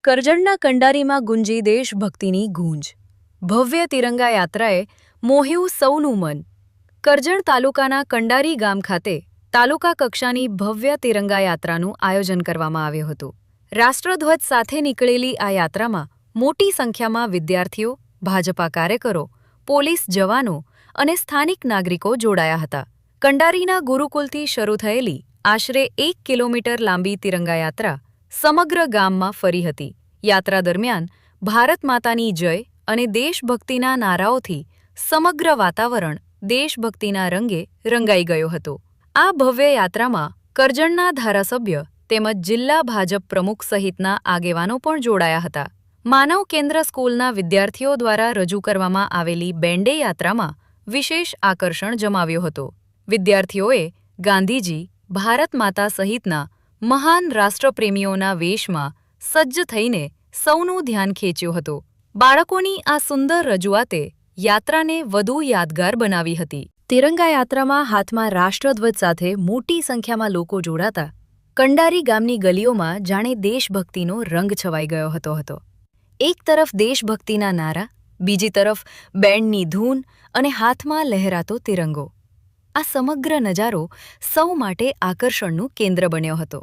કરજણના કંડારીમાં ગુંજી દેશભક્તિની ગૂંજ. ભવ્ય તિરંગા યાત્રાએ મોહ્યું સૌનું મન. કરજણ તાલુકાના કંડારી ગામ ખાતે તાલુકા કક્ષાની ભવ્ય તિરંગા યાત્રાનું આયોજન કરવામાં આવ્યું હતું. રાષ્ટ્રધ્વજ સાથે નીકળેલી આ યાત્રામાં મોટી સંખ્યામાં વિદ્યાર્થીઓ, ભાજપા કાર્યકરો, પોલીસ જવાનો અને સ્થાનિક નાગરિકો જોડાયા હતા. કંડારીના ગુરુકુલથી શરૂ થયેલી આશરે 1 કિલોમીટર લાંબી તિરંગા યાત્રા સમગ્ર ગામમાં ફરી હતી. યાત્રા દરમિયાન ભારત માતાની જય અને દેશભક્તિના નારાઓથી સમગ્ર વાતાવરણ દેશભક્તિના રંગે રંગાઈ ગયો હતો. આ ભવ્ય યાત્રામાં કરજણના ધારાસભ્ય તેમજ જિલ્લા ભાજપ પ્રમુખ સહિતના આગેવાનો પણ જોડાયા હતા. માનવ કેન્દ્ર સ્કૂલના વિદ્યાર્થીઓ દ્વારા રજૂ કરવામાં આવેલી બેન્ડે યાત્રામાં વિશેષ આકર્ષણ જમાવ્યો હતો. વિદ્યાર્થીઓએ ગાંધીજી, ભારત માતા સહિતના મહાન રાષ્ટ્રપ્રેમીઓના વેશમાં સજ્જ થઈને સૌનું ધ્યાન ખેંચ્યું હતું. બાળકોની આ સુંદર રજૂઆતે યાત્રાને વધુ યાદગાર બનાવી હતી. તિરંગા યાત્રામાં હાથમાં રાષ્ટ્રધ્વજ સાથે મોટી સંખ્યામાં લોકો જોડાતા કંડારી ગામની ગલીઓમાં જાણે દેશભક્તિનો રંગ છવાઈ ગયો હતો. એક તરફ દેશભક્તિના નારા, બીજી તરફ બેન્ડની ધૂન અને હાથમાં લહેરાતો તિરંગો. આ સમગ્ર નજારો સૌ માટે આકર્ષણનું કેન્દ્ર બન્યો હતો.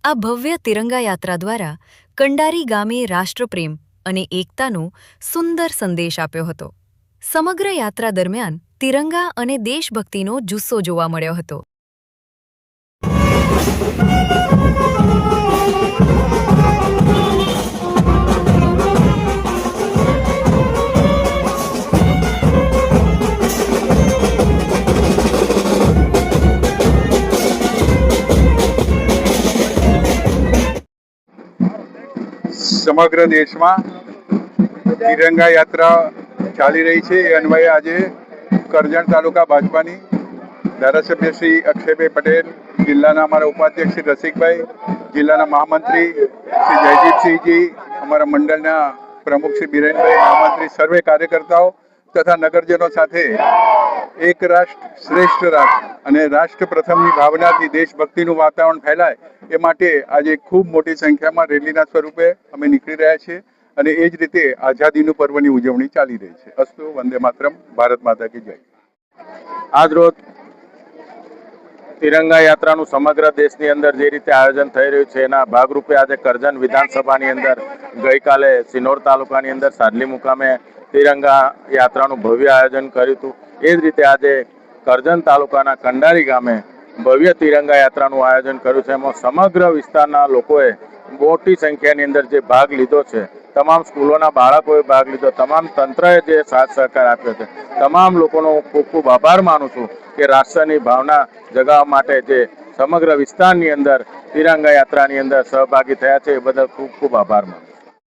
આ ભવ્ય તિરંગા યાત્રા દ્વારા કંડારી ગામે રાષ્ટ્રપ્રેમ અને એકતાનો સુંદર સંદેશ આપ્યો હતો. સમગ્ર યાત્રા દરમિયાન તિરંગા અને દેશભક્તિનો જુસ્સો જોવા મળ્યો હતો. સમગ્ર દેશમાં તિરંગા યાત્રા ચાલી રહી છે. એ અન્વયે આજે કરજણ તાલુકા ભાજપાની ધારાસભ્ય શ્રી અક્ષયભાઈ પટેલ, જિલ્લાના અમારા ઉપાધ્યક્ષ શ્રી રસિકભાઈ, જિલ્લાના મહામંત્રી શ્રી જયદીપસિંહજી, અમારા મંડળના પ્રમુખ શ્રી બિરેનભાઈ, મહામંત્રી, સર્વે કાર્યકર્તાઓ તથા નગરજનો સાથે એક રાષ્ટ્ર શ્રેષ્ઠ રાષ્ટ્ર અને રાષ્ટ્ર પ્રથમની ભાવનાથી દેશભક્તિનું વાતાવરણ ફેલાય એ માટે આજે ખૂબ મોટી સંખ્યામાં રેલીના સ્વરૂપે અમે નીકળી રહ્યા છીએ અને એ જ રીતે આઝાદીનું પર્વની ઉજવણી ચાલી રહી છે. અસ્તુ, વંદે માતરમ, ભારત માતા કી જય. આજ રોજ તિરંગા યાત્રાનું સમગ્ર દેશની અંદર જે રીતે આયોજન થઈ રહ્યું છે એના ભાગરૂપે આજે કરજણ વિધાનસભાની અંદર ગઈકાલે સિનોર તાલુકાની અંદર સાદલી મુકામે તિરંગા યાત્રાનું ભવ્ય આયોજન કર્યું હતું. એ જ રીતે આજે કરજણ તાલુકાના કંડારી ગામે ભવ્ય તિરંગા યાત્રાનું આયોજન કર્યું છે. એમાં સમગ્ર વિસ્તારના લોકોએ મોટી સંખ્યાની અંદર જે ભાગ લીધો છે, તમામ સ્કૂલોના બાળકોએ ભાગ લીધો, તમામ તંત્રએ જે સાથ સહકાર આપ્યો છે, તમામ લોકોનો ખૂબ ખૂબ આભાર માનું છું કે રાષ્ટ્રની ભાવના જગાવવા માટે જે સમગ્ર વિસ્તારની અંદર તિરંગા યાત્રાની અંદર સહભાગી થયા છે એ બદલ ખૂબ ખૂબ આભાર માનું છું.